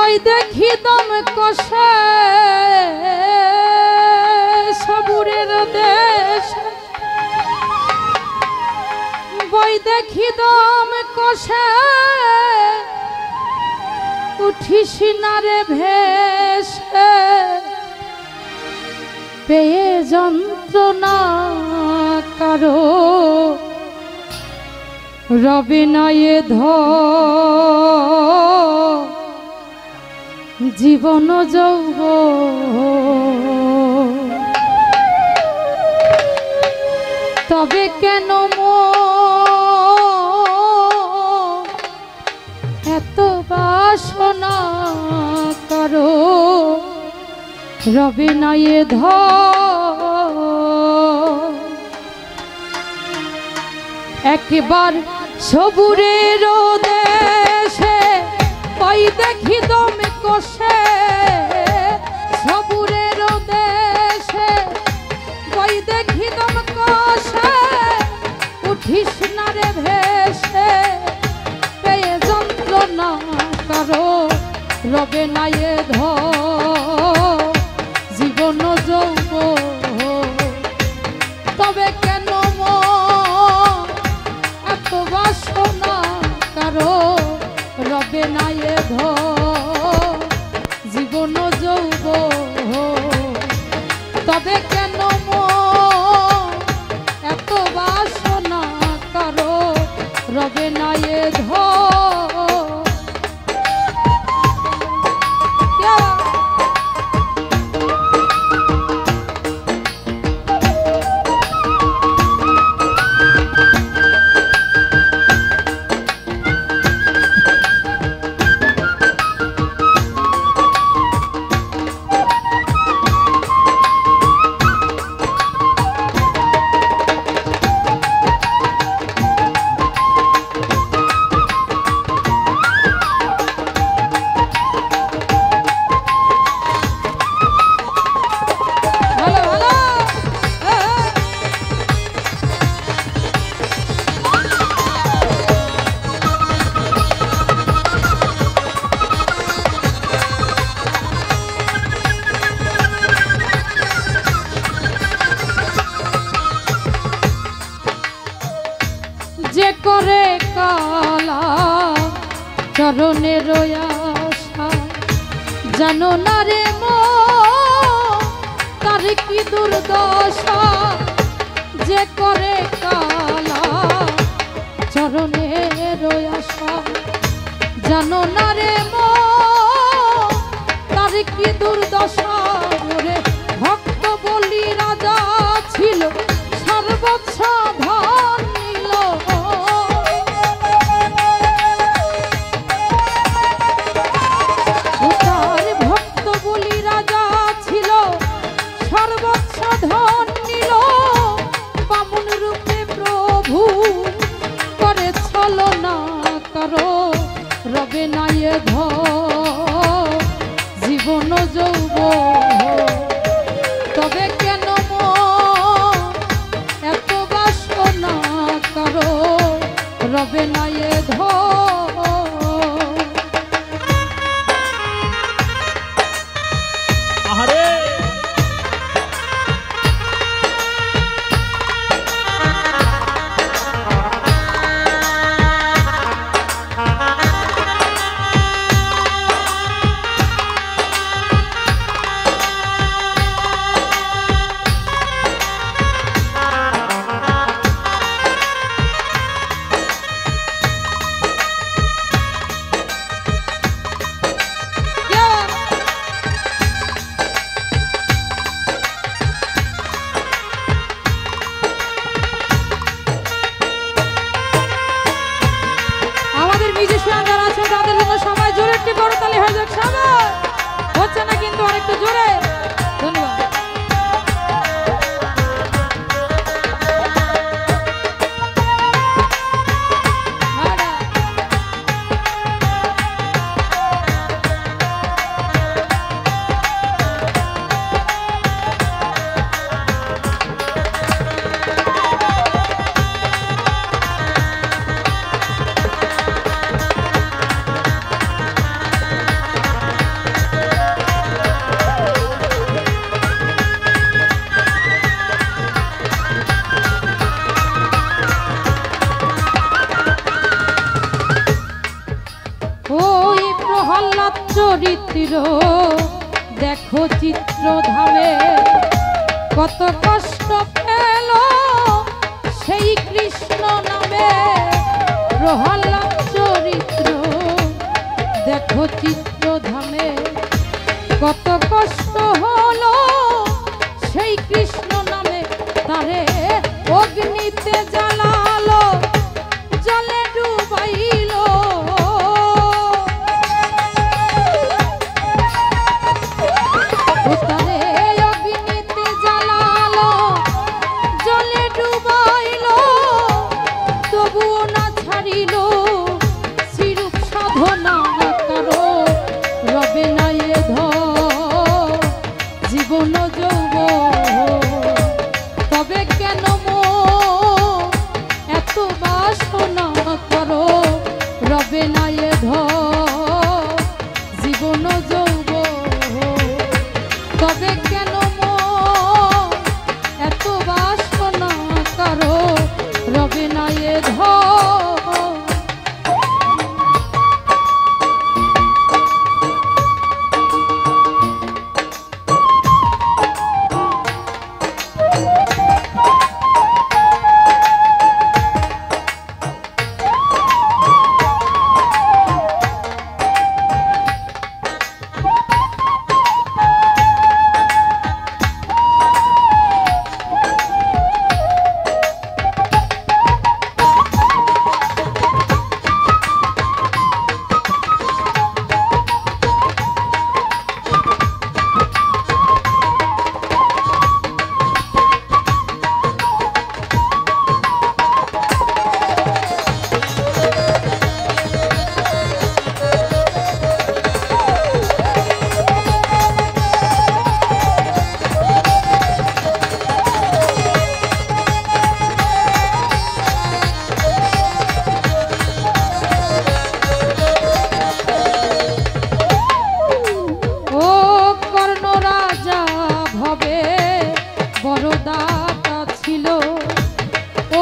বই দেখি দম কষে সবুরের দেশ, বই দেখি দম কষে উঠিস না রে ভেসে, পেয়ে যন্ত্রণা কারো রবে না এ জীবন যৌবন। তবে কেন এত বাসনা করো রবে না এ একবার সবুরের দেশে পাই দেখি দম কষে, সবুরের দেশে পাই দেখি দম কষে উঠিস না রে ভেসে, পেয়ে যন্ত্রণা কারো রবে না এ জীবন যৌবন। তবে কেন এত বাসনা কারো রবে না এ জীবন যৌবন। তবে কেন এত বাসনা কারো রবে না এ যে করে কালা চরণের আশা, জানো না রে তার কি দুর্দশা। যে করে কালা চরণের আশা, জানো না রে তার কি দুর্দশা। ওরে ভক্ত বলি রাজা ছিল সর্বোচ্চ ধন নিল, তার ভক্ত বলি রাজা ছিল সর্বোচ্চ ধন নিল। বামুন রূপে প্রভু করে ছলনা কারো রবে না এ জীবন যৌবন। তবে কেন এত বাসনা কারো রবে না এ চরিত্র দেখো চিত্রধামে কত কষ্ট পেল সেই কৃষ্ণ নামে প্রহ্লাদ চরিত্র দেখো চিত্রধামে কত কষ্ট হলো সেই কৃষ্ণ নামে তারে অগ্নিতে জ্বালালো জলে ডুবাইলো তারে অগ্নিতে জ্বালালো জলে ডুবাইলো তবুও না ছাড়িলো শ্রীরূপ সাধনা করো রবে না এ জীবন যৌবন তবে কেন এত বাসনা করো রবে না এ জীবন যৌবন তবে কেন এত বাসনা করো রবে না এ বড়দাতা ছিল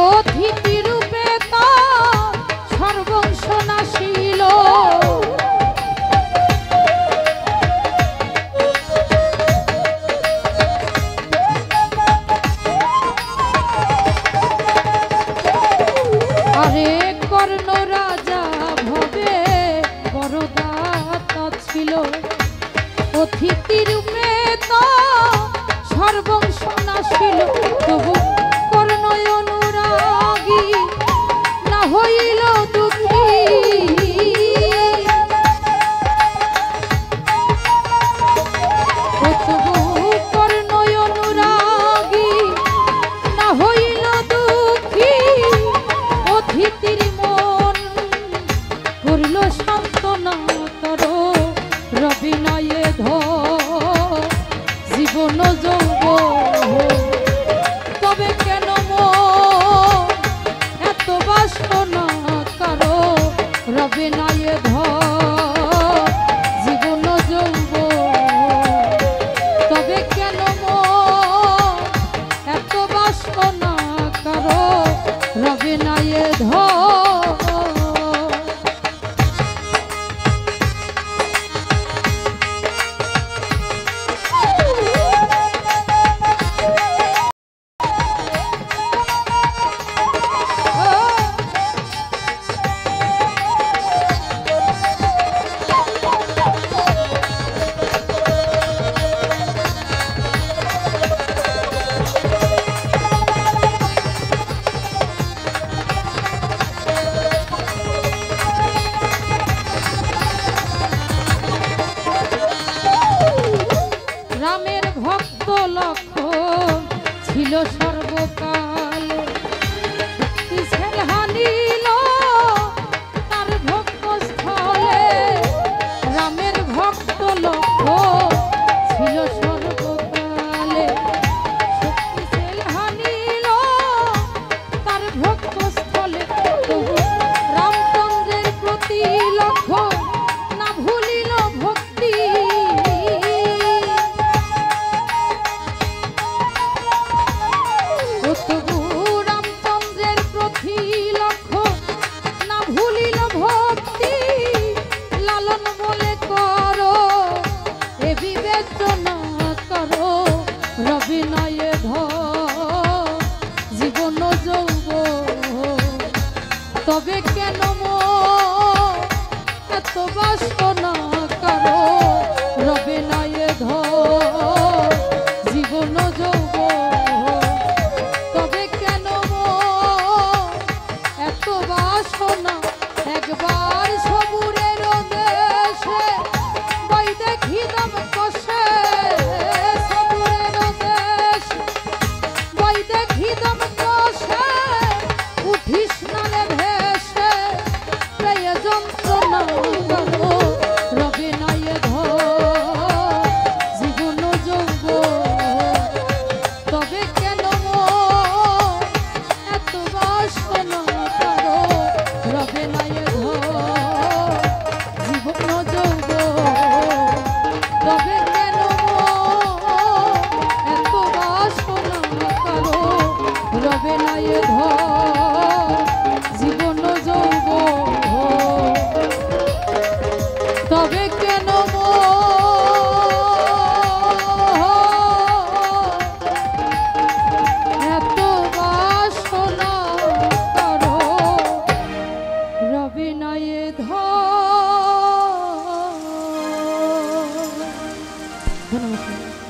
অতিথি রূপে তার সর্বংশ নাশিল আরে কর্ণ রাজা ভবে বড়দাতা ছিল অতিথি রূপে তার সর্বংশ নাশিল তবু কর্ণ অনুরাগী না হইল দুঃখী তবু কর্ণ অনুরাগী না হইল দুঃখী অতিথির মন করল সান্ত্বনা করো রবি নয় জীবন যৌবন তবে কেন এত বাসনা করো রবে না এ জীবন যৌবন তবে কেন এত বাসনা করো রবে না এ রামের ভক্ত লক্ষ্মণ ছিল সর্বকাল হানিল তার ভক্ত স্থলে রামের ভক্ত লক্ষ্মণ ছিল সর্বকালে হানিল তার ভক্ত স্থলে রামচন্দ্রের প্রতি লক্ষ্য না ভুলিল ভক্তি তো ধন্যবাদ।